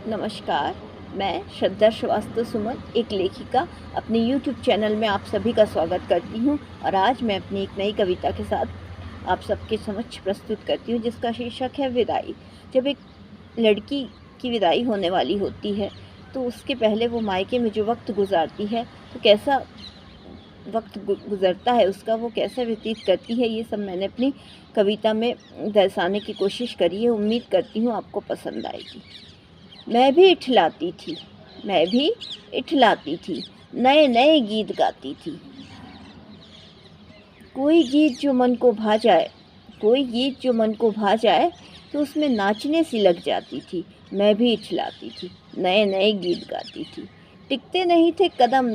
नमस्कार, मैं श्रद्धा श्रीवास्तव सुमन, एक लेखिका, अपने YouTube चैनल में आप सभी का स्वागत करती हूँ। और आज मैं अपनी एक नई कविता के साथ आप सबके समक्ष प्रस्तुत करती हूँ, जिसका शीर्षक है विदाई। जब एक लड़की की विदाई होने वाली होती है तो उसके पहले वो मायके में जो वक्त गुजारती है, तो कैसा वक्त गुज़रता है उसका, वो कैसा व्यतीत करती है, ये सब मैंने अपनी कविता में दर्शाने की कोशिश करी है। उम्मीद करती हूँ आपको पसंद आएगी। मैं भी इठलाती थी, नए नए गीत गाती थी। कोई गीत जो मन को भा जाए तो उसमें नाचने सी लग जाती थी। मैं भी इठलाती थी, नए नए गीत गाती थी। टिकते नहीं थे कदम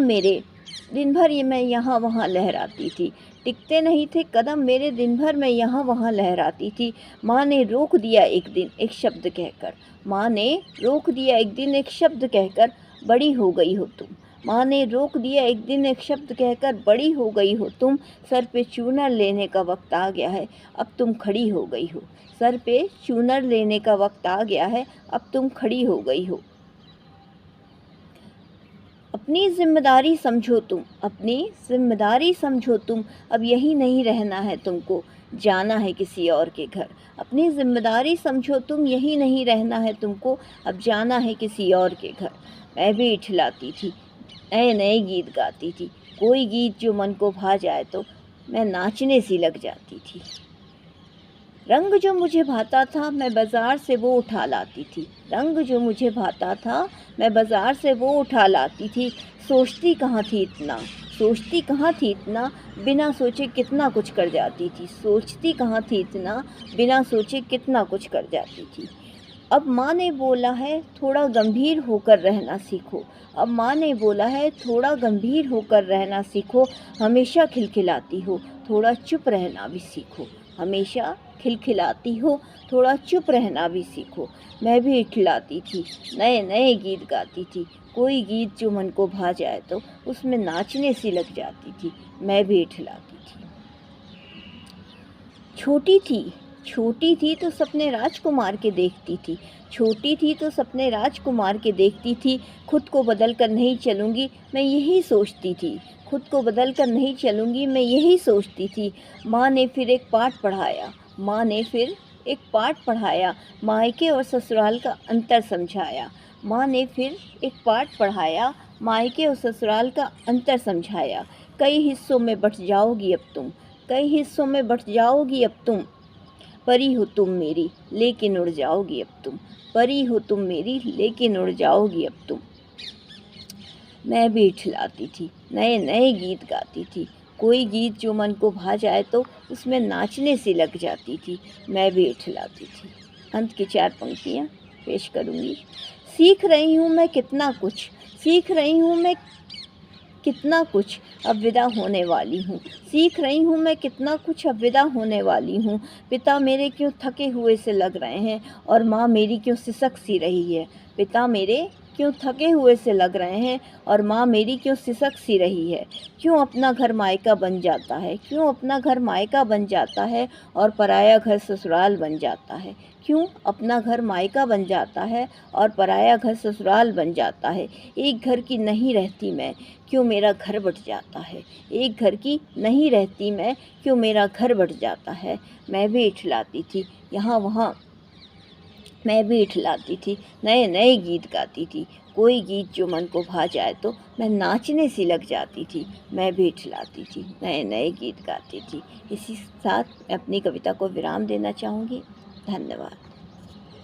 मेरे, दिन भर ये मैं यहाँ वहाँ लहराती थी। टिकते नहीं थे कदम मेरे, दिन भर मैं यहाँ वहाँ लहराती थी। माँ ने रोक दिया एक दिन एक शब्द कहकर, बड़ी हो गई हो तुम। माँ ने रोक दिया एक दिन एक शब्द कहकर, बड़ी हो गई हो तुम। सर पे चूनर लेने का वक्त आ गया है, अब तुम खड़ी हो गई हो। सर पे चूनर लेने का वक्त आ गया है, अब तुम खड़ी हो गई हो। अपनी जिम्मेदारी समझो तुम, अब यही नहीं रहना है तुमको, जाना है किसी और के घर। अपनी जिम्मेदारी समझो तुम, यही नहीं रहना है तुमको, अब जाना है किसी और के घर। मैं भी इठलाती थी, नए नए गीत गाती थी। कोई गीत जो मन को भा जाए तो मैं नाचने सी लग जाती थी। रंग जो मुझे भाता था मैं बाज़ार से वो उठा लाती थी। सोचती कहाँ थी इतना, बिना सोचे कितना कुछ कर जाती थी। अब माँ ने बोला है थोड़ा गंभीर होकर रहना सीखो। हमेशा खिलखिलाती हो, थोड़ा चुप रहना भी सीखो। मैं भी इठलाती थी, नए नए गीत गाती थी। कोई गीत जो मन को भा जाए तो उसमें नाचने सी लग जाती थी। मैं भी इठलाती थी। छोटी थी तो सपने राजकुमार के देखती थी। खुद को बदल कर नहीं चलूँगी, मैं यही सोचती थी। माँ ने फिर एक पाठ पढ़ाया, मायके और ससुराल का अंतर समझाया। कई हिस्सों में बँट जाओगी अब तुम, परी हो तुम मेरी लेकिन उड़ जाओगी अब तुम। मैं भी इठलाती थी, नए नए गीत गाती थी। कोई गीत जो मन को भा जाए तो उसमें नाचने सी लग जाती थी। मैं भी इठलाती थी। अंत की 4 पंक्तियाँ पेश करूँगी। सीख रही हूँ मैं कितना कुछ, अब विदा होने वाली हूँ। पिता मेरे क्यों थके हुए से लग रहे हैं और माँ मेरी क्यों सिसक सी रही है। क्यों अपना घर मायका बन जाता है और पराया घर ससुराल बन जाता है। एक घर की नहीं रहती मैं, क्यों मेरा घर बट जाता है। मैं भी इठलाती थी, यहाँ वहाँ नए नए गीत गाती थी। कोई गीत जो मन को भा जाए तो मैं नाचने सी लग जाती थी। मैं भी इठलाती थी, नए नए गीत गाती थी। इसी साथ मैं अपनी कविता को विराम देना चाहूँगी। धन्यवाद।